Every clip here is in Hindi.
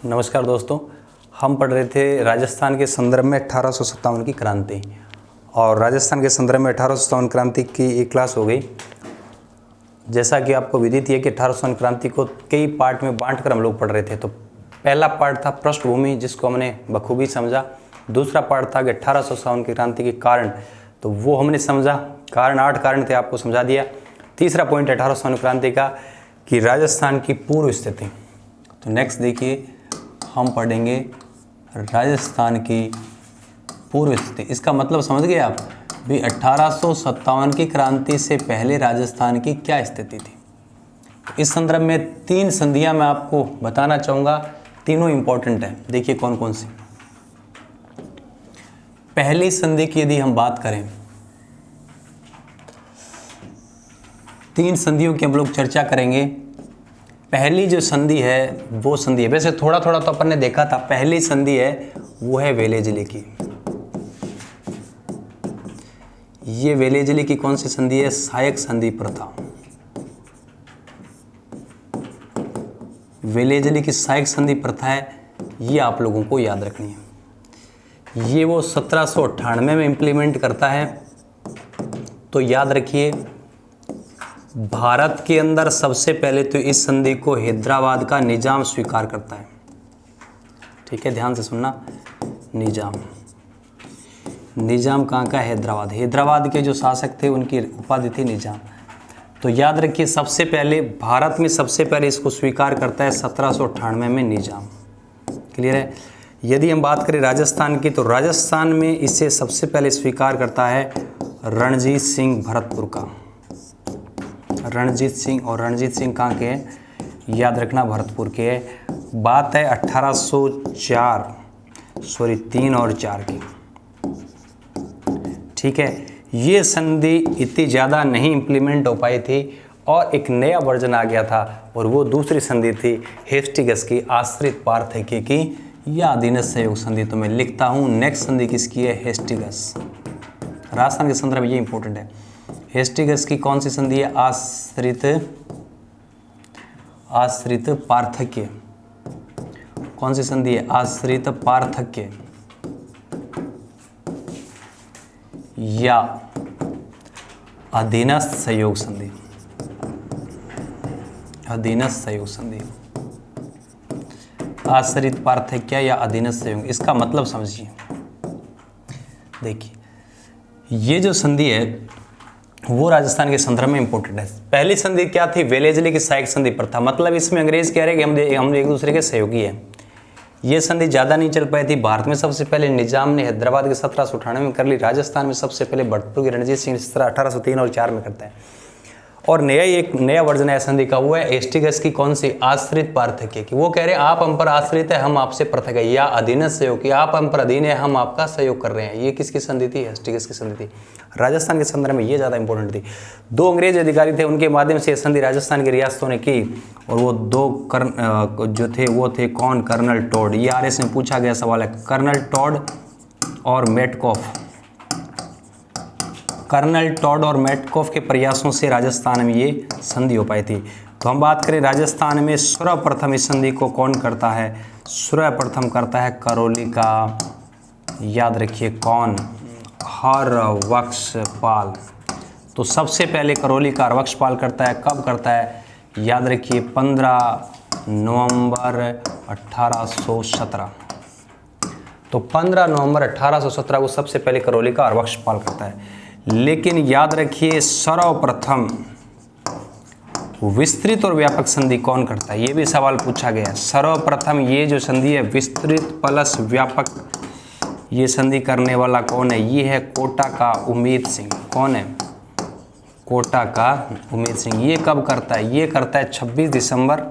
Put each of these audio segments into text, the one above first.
नमस्कार दोस्तों, हम पढ़ रहे थे राजस्थान के संदर्भ में 1857 की क्रांति। और राजस्थान के संदर्भ में 1857 क्रांति की एक क्लास हो गई। जैसा कि आपको विदित है कि 1857 क्रांति को कई पार्ट में बांटकर हम लोग पढ़ रहे थे। तो पहला पार्ट था पृष्ठभूमि, जिसको हमने बखूबी समझा। दूसरा पार्ट था कि 1857 की क्रांति के कारण, तो वो हमने समझा। 8 कारण थे, आपको समझा दिया। तीसरा पॉइंट 1857 क्रांति का कि राजस्थान की पूर्व स्थिति। तो नेक्स्ट देखिए, हम पढ़ेंगे राजस्थान की पूर्व स्थिति। इसका मतलब समझ गए आप भी 1857 की क्रांति से पहले राजस्थान की क्या स्थिति थी। इस संदर्भ में 3 संधियां मैं आपको बताना चाहूँगा, तीनों इंपॉर्टेंट है। देखिए कौन कौन सी। पहली संधि की यदि हम बात करें, 3 संधियों की हम लोग चर्चा करेंगे। पहली जो संधि है वो संधि है, वैसे थोड़ा थोड़ा तो अपन ने देखा था। पहली संधि है वो है वेलेजली की। ये वेलेजली की कौन सी संधि है? सहायक संधि प्रथा। वेलेजली की सहायक संधि प्रथा है, ये आप लोगों को याद रखनी है। ये वो 1798 में इंप्लीमेंट करता है। तो याद रखिए, भारत के अंदर सबसे पहले तो इस संधि को हैदराबाद का निजाम स्वीकार करता है। ठीक है, ध्यान से सुनना। निजाम कहाँ का? हैदराबाद। हैदराबाद के जो शासक थे उनकी उपाधि थी निजाम। तो याद रखिए, सबसे पहले भारत में सबसे पहले इसको स्वीकार करता है 1798 में निजाम। क्लियर है? यदि हम बात करें राजस्थान की, तो राजस्थान में इसे सबसे पहले स्वीकार करता है रणजीत सिंह भरतपुर का। रणजीत सिंह, और रणजीत सिंह कहाँ के हैं? याद रखना, भरतपुर के हैं। बात है 3 और 4 की। ठीक है, ये संधि इतनी ज़्यादा नहीं इम्प्लीमेंट हो पाई थी और एक नया वर्जन आ गया था, और वो दूसरी संधि थी हेस्टिंग्स की, आश्रित पार्थक्य की या अधीनस्थ सहयोग संधि। तो मैं लिखता हूँ नेक्स्ट संधि किसकी है? हेस्टिंग्स। राजस्थान के संदर्भ में ये इंपॉर्टेंट है। हेस्टिंग्स की कौन सी संधि है? आश्रित पार्थक्य। कौन सी संधि है? आश्रित पार्थक्य या अधीनस्थ सहयोग संधि। अधीनस्थ सहयोग संधि, आश्रित पार्थक्य या अधीनस्थ सहयोग। इसका मतलब समझिए। देखिए, ये जो संधि है वो राजस्थान के संदर्भ में इंपॉर्टेंट है। पहली संधि क्या थी? वेलेजली की सहायक संधि प्रथा। मतलब इसमें अंग्रेज कह रहे हैं कि हम एक दूसरे के सहयोगी हैं। ये संधि ज़्यादा नहीं चल पाई थी। भारत में सबसे पहले निजाम ने हैदराबाद के 1798 में कर ली। राजस्थान में सबसे पहले भरतपुर के रणजीत सिंह 1803 और 4 में करता है। और एक नया वर्जन है संधि का, वो है हेस्टिंग्स की। कौन सी? आश्रित पार्थक्य की। वो कह रहे हैं आप हम पर आश्रित है, हम आपसे पृथक है, या अधीनस्थ सहयोग की, आप हम पर अधीन है, हम आपका सहयोग कर रहे हैं। ये किसकी संधि थी? हेस्टिंग्स की संधि थी। राजस्थान के संदर्भ में ये ज़्यादा इंपॉर्टेंट थी। 2 अंग्रेज अधिकारी थे, उनके माध्यम से संधि राजस्थान की रियासतों ने की। और वो 2 जो थे वो थे कौन? Colonel Tod. ये RS में पूछा गया सवाल है। कर्नल टॉड और मेटकॉफ। कर्नल टॉड और मेटकॉफ के प्रयासों से राजस्थान में ये संधि हो पाई थी। तो हम बात करें राजस्थान में सर्वप्रथम इस संधि को कौन करता है? सर्वप्रथम करता है करौली का, याद रखिए कौन? हरबख्शपाल। तो सबसे पहले करौली का हरबख्शपाल करता है। कब करता है? याद रखिए 15 नवंबर 1817। तो 15 नवंबर 1817 को सबसे पहले करौली का हरबख्शपाल करता है। लेकिन याद रखिए, सर्वप्रथम विस्तृत और व्यापक संधि कौन करता है? ये भी सवाल पूछा गया। सर्वप्रथम ये जो संधि है विस्तृत प्लस व्यापक, ये संधि करने वाला कौन है? ये है कोटा का उमेद सिंह। कौन है? कोटा का उमेद सिंह। ये कब करता है? ये करता है 26 दिसंबर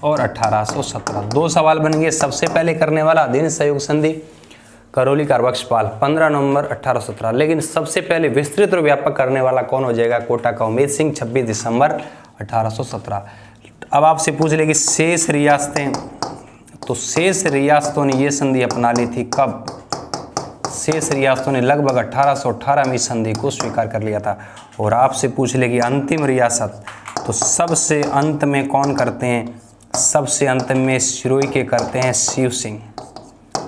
और 1817। 2 सवाल बन गए। सबसे पहले करने वाला अधीनस्थ सहयोग संधि करौली का हरबख्शपाल 15 नवंबर 1817। लेकिन सबसे पहले विस्तृत और व्यापक करने वाला कौन हो जाएगा? कोटा का उमेद सिंह, 26 दिसंबर 1817। अब आपसे पूछ ले कि शेष रियासतें, तो शेष रियासतों ने ये संधि अपना ली थी। कब? शेष रियासतों ने लगभग 1818 में इस संधि को स्वीकार कर लिया था। और आपसे पूछ ले कि अंतिम रियासत, तो तो सबसे अंत में कौन करते हैं? सबसे अंत में सिरोही के करते हैं शिव सिंह।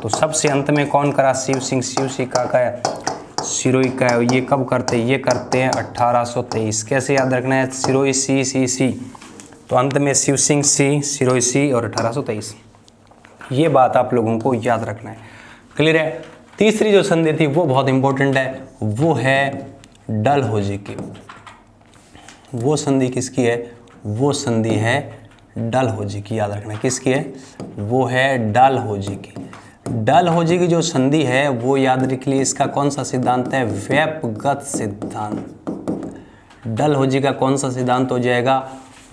तो सबसे अंत में कौन करा? शिव सिंह। शिव सिंह का है सिरोही का है। ये कब करते हैं? ये करते हैं 1823। कैसे याद रखना है? सिरोही सी सी सी, तो अंत में शिव सिंह सी, सिरोही सी और 1823। ये बात आप लोगों को याद रखना है। क्लियर है? तीसरी जो संधि थी वो बहुत इंपॉर्टेंट है, वो है डलहौजी की। वो संधि किसकी है? वो संधि है डलहौजी की। याद रखना किसकी है? वो है डलहौजी की। डलहौजी की जो संधि है वो याद रख लिए। इसका कौन सा सिद्धांत है? व्यापगत सिद्धांत। डलहौजी का कौन सा सिद्धांत हो जाएगा?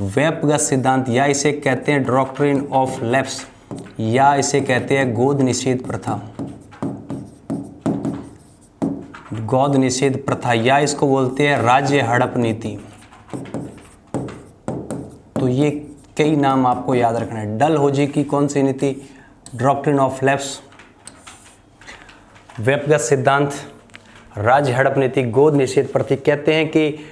व्यापगत सिद्धांत, या इसे कहते हैं डॉक्ट्रिन ऑफ लैप्स, या इसे कहते हैं गोद निषेध प्रथा। गोद निषेध प्रथा, या इसको बोलते हैं राज्य हड़प नीति। तो ये कई नाम आपको याद रखना है। डलहौजी की कौन सी नीति? डॉक्ट्रिन ऑफ लैप्स, व्यक्तिगत सिद्धांत, राज्य हड़प नीति, गोद निषेध प्रथा। कहते हैं कि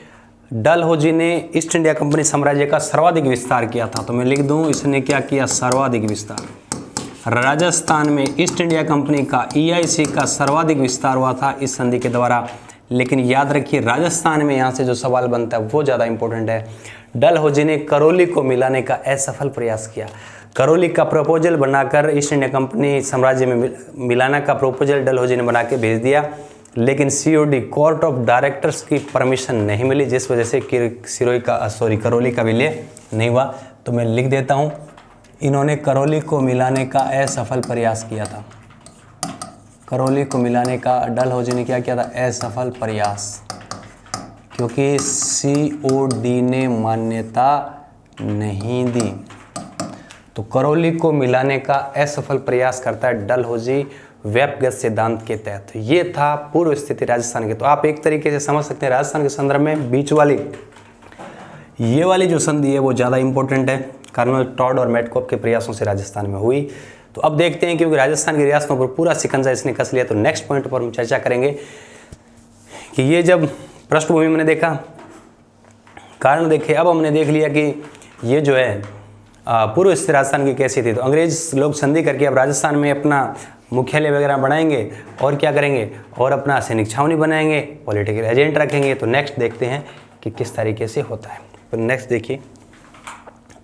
डलहौजी ने ईस्ट इंडिया कंपनी साम्राज्य का सर्वाधिक विस्तार किया था। तो मैं लिख दूं, इसने क्या किया? सर्वाधिक विस्तार। राजस्थान में ईस्ट इंडिया कंपनी का EIC का सर्वाधिक विस्तार हुआ था इस संधि के द्वारा। लेकिन याद रखिए राजस्थान में यहाँ से जो सवाल बनता है वो ज़्यादा इंपॉर्टेंट है। डलहौजी ने करौली को मिलाने का असफल प्रयास किया। करौली का प्रपोजल बनाकर ईस्ट इंडिया कंपनी साम्राज्य में मिलाना का प्रपोजल डलहौजी ने बना के भेज दिया, लेकिन COD कोर्ट ऑफ डायरेक्टर्स की परमिशन नहीं मिली, जिस वजह से करौली का विलय नहीं हुआ। तो मैं लिख देता हूँ, इन्होंने करौली को मिलाने का असफल प्रयास किया था। करौली को मिलाने का डलहौजी ने क्या किया था? असफल प्रयास, क्योंकि COD ने मान्यता नहीं दी। तो करौली को मिलाने का असफल प्रयास करता है डलहौजी व्यक्तिगत सिद्धांत के तहत। ये था पूर्व स्थिति राजस्थान के। तो आप एक तरीके से समझ सकते हैं राजस्थान के संदर्भ में बीच वाली ये वाली जो संधि है वो ज़्यादा इंपॉर्टेंट है। कर्नल टॉड और मेटकॉप के प्रयासों से राजस्थान में हुई। तो अब देखते हैं, क्योंकि राजस्थान की रियासतों पर पूरा शिकंजा इसने कस लिया, तो नेक्स्ट पॉइंट पर हम चर्चा करेंगे कि ये जब पृष्ठभूमि मैंने देखा, कारण देखे, अब हमने देख लिया कि ये जो है पूर्व स्थिति राजस्थान की कैसी थी। तो अंग्रेज लोग संधि करके अब राजस्थान में अपना मुख्यालय वगैरह बनाएंगे और क्या करेंगे, और अपना सैनिक छावनी बनाएंगे, पॉलिटिकल एजेंट रखेंगे। तो नेक्स्ट देखते हैं कि किस तरीके से होता है। तो नेक्स्ट देखिए,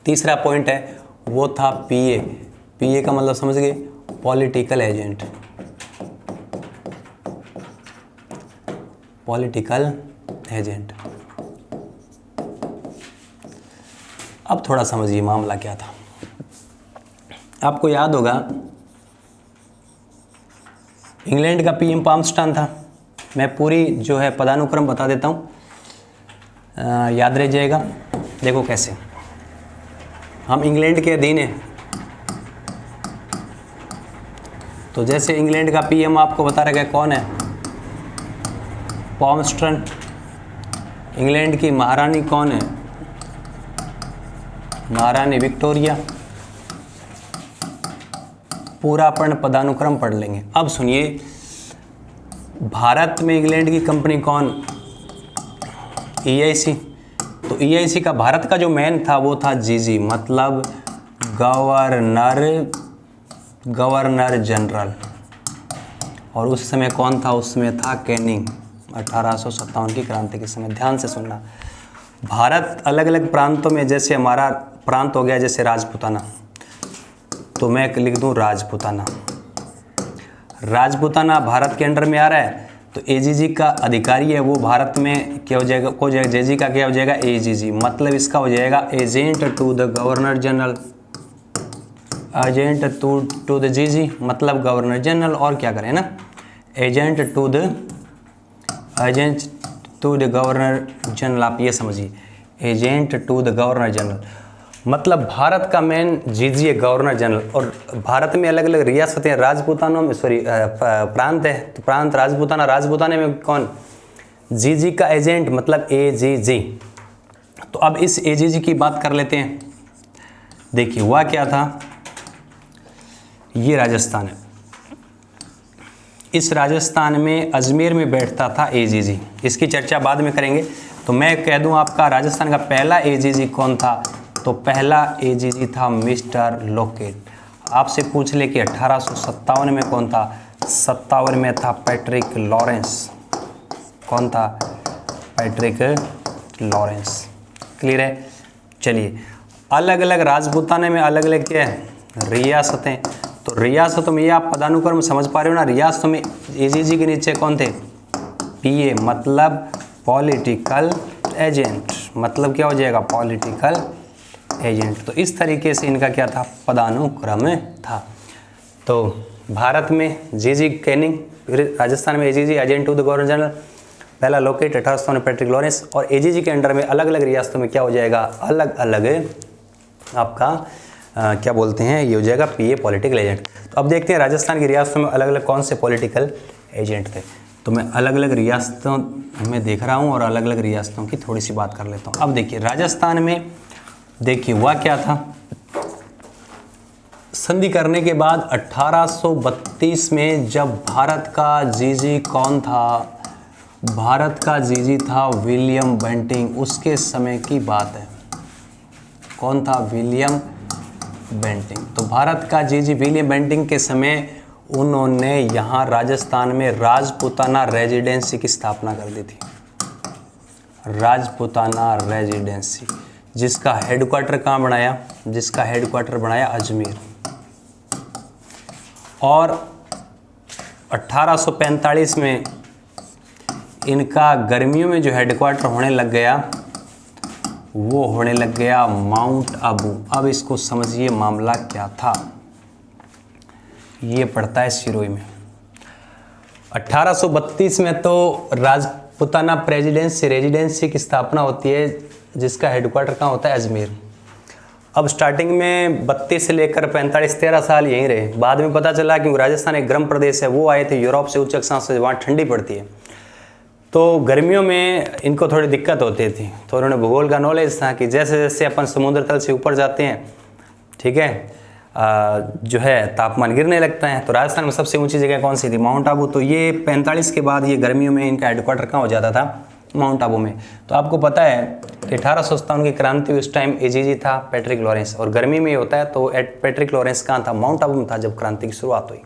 तीसरा पॉइंट है वो था PA का मतलब समझ गए? Political agent. Political agent. अब थोड़ा समझिए मामला क्या था। आपको याद होगा इंग्लैंड का PM पामस्टन था। मैं पूरी जो है पदानुक्रम बता देता हूँ, याद रह जाएगा। देखो कैसे, हम इंग्लैंड के अधीन हैं। तो जैसे इंग्लैंड का PM आपको बता रखा है कौन है? पामस्टन। इंग्लैंड की महारानी कौन है? महारानी विक्टोरिया। पूरा अपन पदानुक्रम पढ़ लेंगे। अब सुनिए, भारत में इंग्लैंड की कंपनी कौन? EIC। तो EIC का भारत का जो मैन था वो था GG, मतलब गवर्नर जनरल। और उस समय कौन था? उस समय था कैनिंग। 1857 की क्रांति के समय। ध्यान से सुनना, भारत अलग अलग प्रांतों में, जैसे हमारा प्रांत हो गया जैसे राजपूताना, तो मैं लिख दूं राजपूताना। राजपूताना भारत के अंडर में आ रहा है, तो AGG का अधिकारी है वो भारत में क्या हो जाएगा? JG का क्या हो जाएगा? AGG, मतलब इसका हो जाएगा agent to the governor general. Agent to the GG मतलब गवर्नर जनरल। और क्या करें ना, agent to the governor general. आप ये समझिए, agent to the governor general मतलब भारत का मेन GG है, गवर्नर जनरल। और भारत में अलग अलग रियासतें हैं, राजपूतानों में प्रांत है, तो प्रांत राजपूताना में कौन? GG का एजेंट मतलब AGG। तो अब इस AGG की बात कर लेते हैं। देखिए हुआ क्या था, ये राजस्थान है। इस राजस्थान में अजमेर में बैठता था AGG। इसकी चर्चा बाद में करेंगे। तो मैं कह दूं आपका राजस्थान का पहला एजीजी कौन था, तो पहला एजीजी था मिस्टर लोकेट। आपसे पूछ ले कि 1857 में कौन था, 57 में था पैट्रिक लॉरेंस। कौन था, पैट्रिक लॉरेंस। क्लियर है। चलिए, अलग अलग राजपूताने में अलग अलग क्या है, रियासतें। तो रियासतों में ये आप पदानुक्रम समझ पा रहे हो ना, रियासतों में एजीजी के नीचे कौन थे, पीए मतलब पॉलिटिकल एजेंट, मतलब क्या हो जाएगा, पॉलिटिकल एजेंट। तो इस तरीके से इनका क्या था, पदानुक्रम था। तो भारत में जीजी कैनिंग, राजस्थान में AGG agent to the governor general, पहला लोकेट 1857 पैट्रिक लॉरेंस। और एजीजी के अंडर में अलग अलग रियासतों में क्या हो जाएगा, अलग अलग आपका क्या बोलते हैं, ये हो जाएगा पीए पॉलिटिकल एजेंट। तो अब देखते हैं राजस्थान की रियासतों में अलग अलग कौन से पॉलिटिकल एजेंट थे। तो मैं अलग अलग रियासतों में देख रहा हूँ और अलग अलग रियासतों की थोड़ी सी बात कर लेता हूँ। अब देखिए राजस्थान में देखिए हुआ क्या था, संधि करने के बाद 1832 में जब भारत का जीजी कौन था, भारत का जीजी था विलियम बेंटिंग। उसके समय की बात है, कौन था, विलियम बेंटिंग। तो भारत का जीजी विलियम बेंटिंग के समय उन्होंने यहाँ राजस्थान में राजपूताना रेजिडेंसी की स्थापना कर दी थी। राजपूताना रेजिडेंसी, जिसका हेडक्वार्टर कहाँ बनाया, जिसका हेडक्वार्टर बनाया अजमेर। और 1845 में इनका गर्मियों में जो हेडक्वार्टर होने लग गया, वो होने लग गया माउंट आबू। अब इसको समझिए मामला क्या था, ये पड़ता है सिरोही में। 1832 में तो राजपूताना प्रेसिडेंसी रेजिडेंसी की स्थापना होती है, जिसका हेडक्वार्टर कहाँ होता है, अजमेर। अब स्टार्टिंग में 32 से लेकर 45 13 साल यहीं रहे। बाद में पता चला कि राजस्थान एक गर्म प्रदेश है, वो आए थे यूरोप से उच्च कक्षाओं से, वहाँ ठंडी पड़ती है, तो गर्मियों में इनको थोड़ी दिक्कत होती थी। तो उन्होंने भूगोल का नॉलेज था कि जैसे जैसे अपन समुद्र तल से ऊपर जाते हैं, ठीक है, जो है तापमान गिरने लगता है। तो राजस्थान में सबसे ऊंची जगह कौन सी थी, माउंट आबू। तो ये 45 के बाद ये गर्मियों में इनका हेडक्वार्टर कहाँ हो जाता था, माउंट आबू में। तो आपको पता है कि 1857 की क्रांति उस टाइम एजीजी था पैट्रिक लॉरेंस, और गर्मी में होता है तो पैट्रिक लॉरेंस कहाँ था, माउंट आबू में था जब क्रांति की शुरुआत हुई।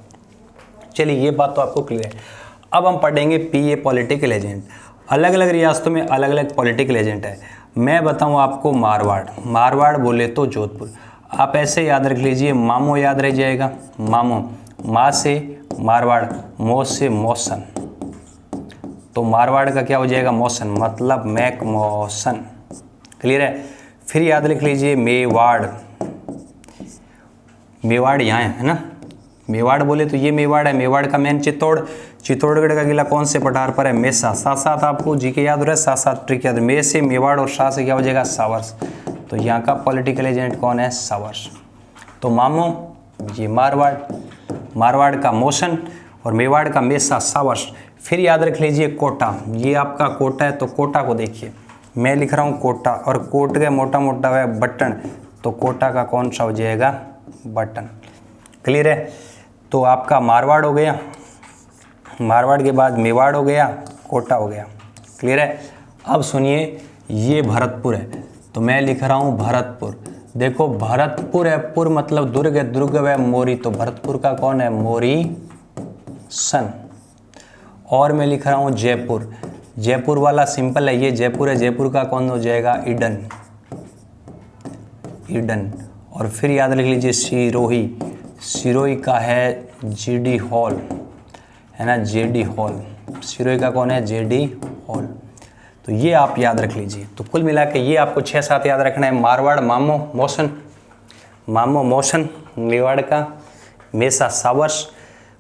चलिए ये बात तो आपको क्लियर है। अब हम पढ़ेंगे पीए पॉलिटिकल एजेंट। अलग अलग रियासतों में अलग अलग पॉलिटिकल एजेंट है। मैं बताऊं आपको मारवाड़, मारवाड़ बोले तो जोधपुर। आप ऐसे याद रख लीजिए, मामो याद रह जाएगा, मामो, माँ से मारवाड़, मो से मौसन। तो मारवाड़ का क्या हो जाएगा, मौसन, मतलब मैक मौसन। क्लियर है। फिर याद रख लीजिए मेवाड़, मेवाड़ यहाँ है ना, मेवाड़ बोले तो ये मेवाड़ है। मेवाड़ का मेन चित्तौड़, चित्तौड़गढ़ का किला कौन से पठार पर है, मेसा। साथ साथ आपको जी के याद रहे, साथ साथ ट्रिक याद, मे से मेवाड़ और शाह से क्या हो जाएगा, सावर्स। तो यहाँ का पॉलिटिकल एजेंट कौन है, सावर्स। तो मामो ये मारवाड़, मारवाड़ का मोशन, और मेवाड़ का मेसा, सावर्स। फिर याद रख लीजिए कोटा, ये आपका कोटा है। तो कोटा को देखिए, मैं लिख रहा हूँ कोटा, और कोट का मोटा मोटा है बटन, तो कोटा का कौन सा हो जाएगा, बटन। क्लियर है। तो आपका मारवाड़ हो गया, मारवाड़ के बाद मेवाड़ हो गया, कोटा हो गया। क्लियर है। अब सुनिए, ये भरतपुर है, तो मैं लिख रहा हूँ भरतपुर। देखो भरतपुर है, पुर मतलब दुर्ग है, दुर्ग है मोरी, तो भरतपुर का कौन है, मोरी सन। और मैं लिख रहा हूँ जयपुर, जयपुर वाला सिंपल है, ये जयपुर है, जयपुर का कौन हो जाएगा, ईडन, ईडन। और फिर याद रख लीजिए सिरोही, सिरोही का है जीडी हॉल, है ना, जेडी हॉल। सिरोही का कौन है, जेडी हॉल। तो ये आप याद रख लीजिए। तो कुल मिला के ये आपको 6-7 याद रखना है। मारवाड़ मामो मोशन, मामो मोशन, मेवाड़ का मेसा सावर्स,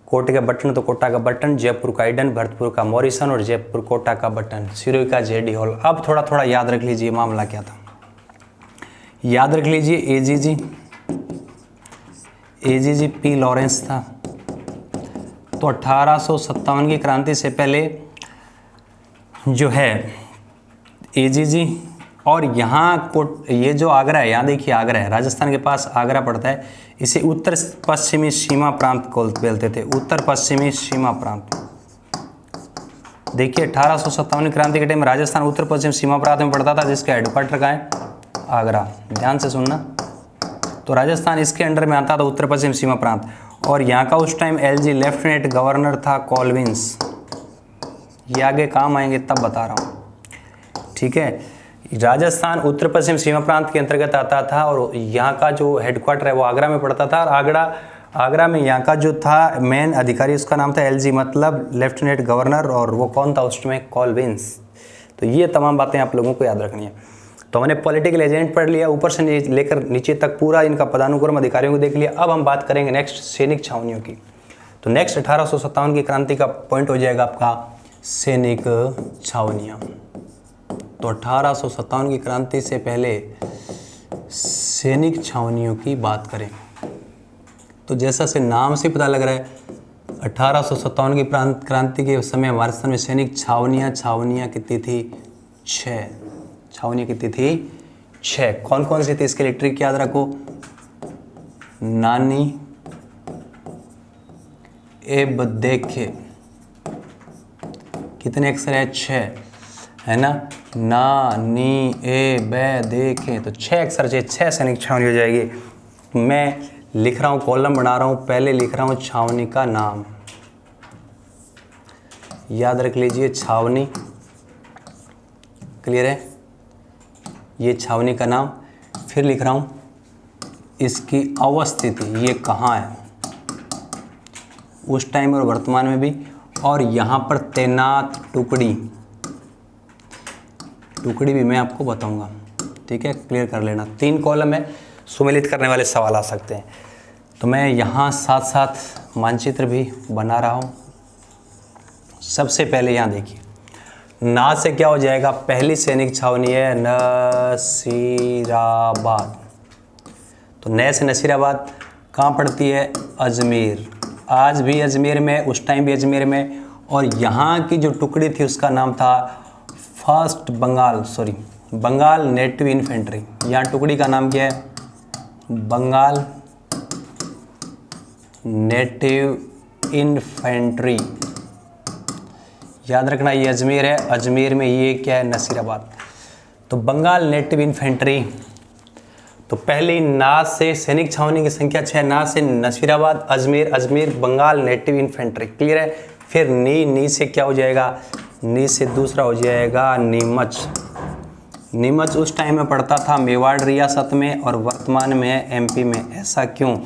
कोट का बटन तो कोटा का बटन, जयपुर का ईडन, भरतपुर का मॉरिसन, और जयपुर कोटा का बटन, सिरोही का जेडी हॉल। अब थोड़ा थोड़ा याद रख लीजिए मामला क्या था। याद रख लीजिए एजीजी, एजीजी पी लॉरेंस था। तो 1857 की क्रांति से पहले जो है एजीजी, और यहाँ ये जो आगरा है, यहाँ देखिए आगरा है, राजस्थान के पास आगरा पड़ता है। इसे उत्तर पश्चिमी सीमा प्रांत बोलते थे, उत्तर पश्चिमी सीमा प्रांत। देखिए 1857 क्रांति के टाइम राजस्थान उत्तर पश्चिम सीमा प्रांत में पड़ता था, जिसका हेडक्वार्टर कहाँ है? आगरा। ध्यान से सुनना, तो राजस्थान इसके अंडर में आता था, उत्तर पश्चिम सीमा प्रांत। और यहाँ का उस टाइम एलजी लेफ्टिनेंट गवर्नर था कॉल्विंस। ये आगे काम आएंगे तब बता रहा हूँ, ठीक है। राजस्थान उत्तर पश्चिम सीमा प्रांत के अंतर्गत आता था और यहाँ का जो हेडक्वार्टर है वो आगरा में पड़ता था। और आगरा में यहाँ का जो था मेन अधिकारी, उसका नाम था एलजी, मतलब लेफ्टिनेंट गवर्नर, और वो कौन था उस टाइम? कॉल्विंस। तो ये तमाम बातें आप लोगों को याद रखनी है। तो हमने पॉलिटिकल एजेंट पढ़ लिया, ऊपर से लेकर नीचे तक पूरा इनका पदानुक्रम अधिकारियों को देख लिया। अब हम बात करेंगे नेक्स्ट सैनिक छावनियों की। तो नेक्स्ट 1857 की क्रांति का पॉइंट हो जाएगा आपका सैनिक छावनियाँ। तो 1857 की क्रांति से पहले सैनिक छावनियों की बात करें तो जैसा से नाम से पता लग रहा है 1857 की क्रांति के समय हमारे स्थान में सैनिक छावनियाँ कितनी थी? 6 छावनियाँ कितनी थी? 6। कौन कौन सी थी इसके लिए ट्रिक याद रखो। नानी एब देखे, कितने अक्षर है? 6 है ना। ना नी ए बे देखे, तो 6 अक्षर से 6 सैनिक छावनी हो जाएगी। मैं लिख रहा हूँ, कॉलम बना रहा हूँ, पहले लिख रहा हूँ छावनी का नाम, याद रख लीजिए छावनी। क्लियर है? ये छावनी का नाम। फिर लिख रहा हूँ इसकी अवस्थिति, ये कहाँ है उस टाइम और वर्तमान में भी, और यहाँ पर तैनात टुकड़ी भी मैं आपको बताऊंगा, ठीक है। क्लियर कर लेना। 3 कॉलम है, सुमेलित करने वाले सवाल आ सकते हैं। तो मैं यहाँ साथ साथ मानचित्र भी बना रहा हूँ। सबसे पहले यहाँ देखिए, ना से क्या हो जाएगा? पहली सैनिक छावनी है नसीराबाद। तो नए से नसीराबाद कहाँ पड़ती है? अजमेर। आज भी अजमेर में, उस टाइम भी अजमेर में। और यहाँ की जो टुकड़ी थी उसका नाम था बंगाल नेटिव इन्फेंट्री। यहाँ टुकड़ी का नाम क्या है? Bengal native infantry. याद रखना, ये अजमेर है, अजमेर में ये क्या है? नसीराबाद। तो बंगाल नेटिव इन्फेंट्री। तो पहली ना से सैनिक छावनी की संख्या 6, ना से Nasirabad, Ajmer, Bengal native infantry. Clear है? फिर नी से क्या हो जाएगा? नी से दूसरा हो जाएगा नीमच। नीमच उस टाइम में पड़ता था मेवाड़ रियासत में और वर्तमान में है एमपी में। ऐसा क्यों?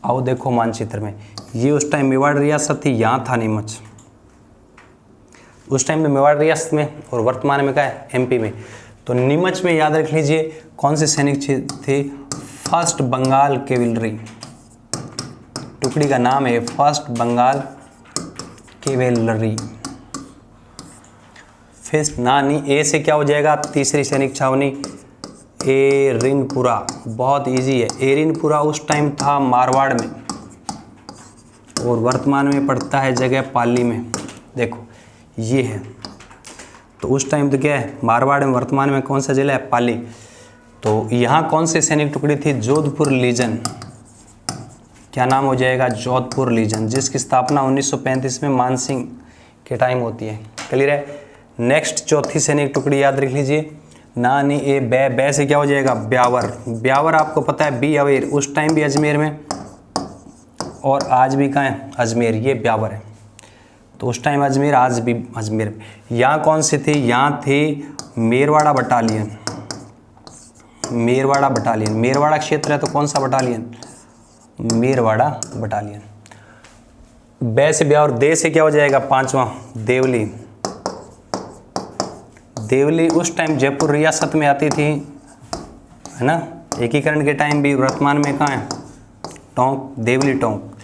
आओ देखो मानचित्र में, ये उस टाइम मेवाड़ रियासत थी, यहाँ था नीमच। उस टाइम में मेवाड़ रियासत में और वर्तमान में क्या है? एमपी में। तो नीमच में याद रख लीजिए कौन सी सैनिक थी? First Bengal cavalry. टुकड़ी का नाम है फर्स्ट बंगाल कैवेलरी। फिर नानी ए से क्या हो जाएगा? तीसरी सैनिक छावनी एरिनपुरा। बहुत इजी है। एरिनपुरा उस टाइम था मारवाड़ में और वर्तमान में पड़ता है जगह पाली में। देखो ये है, तो उस टाइम तो क्या है? मारवाड़ में, वर्तमान में कौन सा जिला है? पाली। तो यहाँ कौन सी सैनिक टुकड़ी थी? जोधपुर लीजन। क्या नाम हो जाएगा? जोधपुर लीजन, जिसकी स्थापना 1935 में मानसिंह के टाइम होती है। क्लियर है? नेक्स्ट चौथी सैनिक टुकड़ी याद रख लीजिए, नानी ए बे से क्या हो जाएगा? ब्यावर आपको पता है, बी अवेर। उस टाइम भी अजमेर में और आज भी कहाँ है? अजमेर। ये ब्यावर है, तो उस टाइम अजमेर, आज भी अजमेर। यहाँ कौन सी थी? यहाँ थी मेरवाड़ा बटालियन। मेरवाड़ा क्षेत्र है, तो कौन सा बटालियन? मेरवाड़ा बटालियन। बे से ब्यावर। दे से क्या हो जाएगा? 5वां देवली। देवली उस टाइम जयपुर रियासत में आती थी, है ना। एकीकरण के टाइम भी, वर्तमान में कहाँ है? टोंक, देवली टोंक।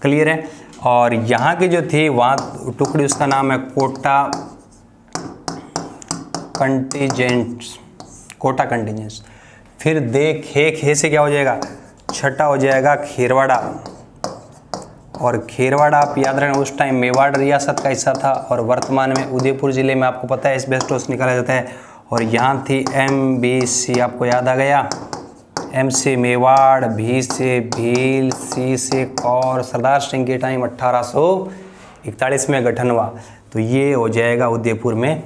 क्लियर है? और यहाँ की जो थी वहाँ टुकड़ी, उसका नाम है कोटा कंटीजेंट्स। फिर खे से क्या हो जाएगा? छठा हो जाएगा खेरवाड़ा। और खेरवाड़ा आप याद रखना उस टाइम मेवाड़ रियासत का हिस्सा था और वर्तमान में उदयपुर जिले में, आपको पता है, एस्बेस्टोस निकाला जाता है। और यहाँ थी MBC, आपको याद आ गया? M से मेवाड़, भी से भील, C से कौर। सरदार सिंह के टाइम 1841 में गठन हुआ। तो ये हो जाएगा उदयपुर में,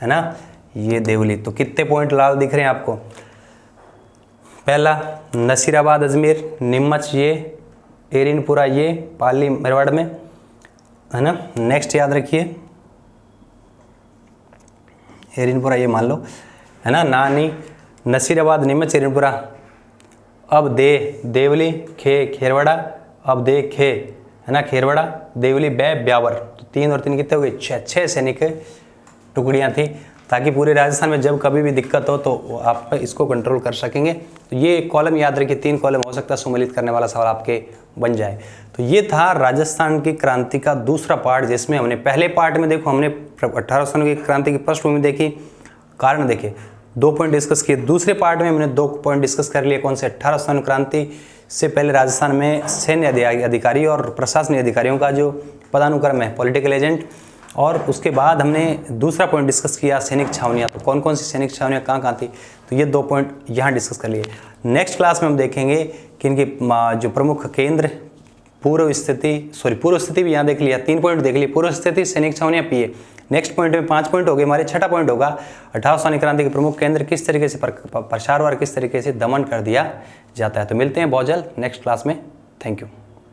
है ना, ये देवली। तो कितने पॉइंट लाल दिख रहे हैं आपको? पहला नसीराबाद अजमेर, नीमच ये, एरिनपुरा ये पाली मेरवाड़ में, है ना। नेक्स्ट याद रखिए एरिनपुरा ये मान लो, है ना, नानी, नसीराबाद, नीमच, एरिनपुरा। अब देवली, खेरवाड़ा, अब खे, है ना, खेरवाड़ा, देवली, ब्यावर। तो 3 और 3 कितने हो गए? 6 सैनिक टुकड़ियाँ थी, ताकि पूरे राजस्थान में जब कभी भी दिक्कत हो तो आप इसको कंट्रोल कर सकेंगे। तो ये कॉलम याद रखिए, 3 कॉलम हो सकता है सुमेलित करने वाला सवाल आपके बन जाए। तो ये था राजस्थान की क्रांति का दूसरा पार्ट, जिसमें हमने पहले पार्ट में देखो हमने 1800 की क्रांति की पृष्ठभूमि देखी, कारण देखे, 2 पॉइंट डिस्कस किए। दूसरे पार्ट में हमने 2 पॉइंट डिस्कस कर लिए। कौन से? 1800 क्रांति से पहले राजस्थान में सैन्य अधिकारी और प्रशासनिक अधिकारियों का जो पदानुक्रम है, पॉलिटिकल एजेंट, और उसके बाद हमने दूसरा पॉइंट डिस्कस किया सैनिक छावनियाँ। तो कौन कौन सी सैनिक छावनियाँ कहाँ थी? तो ये 2 पॉइंट यहाँ डिस्कस कर लिए। नेक्स्ट क्लास में हम देखेंगे कि इनके जो प्रमुख केंद्र, पूर्व स्थिति भी यहाँ देख लिया, 3 पॉइंट देख लिए, पूर्व स्थिति, सैनिक छावनियाँ, पीए। नेक्स्ट पॉइंट में 5 पॉइंट हो गए हमारे। छठा पॉइंट होगा 1800 क्रांति के प्रमुख केंद्र किस तरीके से प्रसार और किस तरीके से दमन कर दिया जाता है। तो मिलते हैं बहुत जल्द नेक्स्ट क्लास में। Thank you.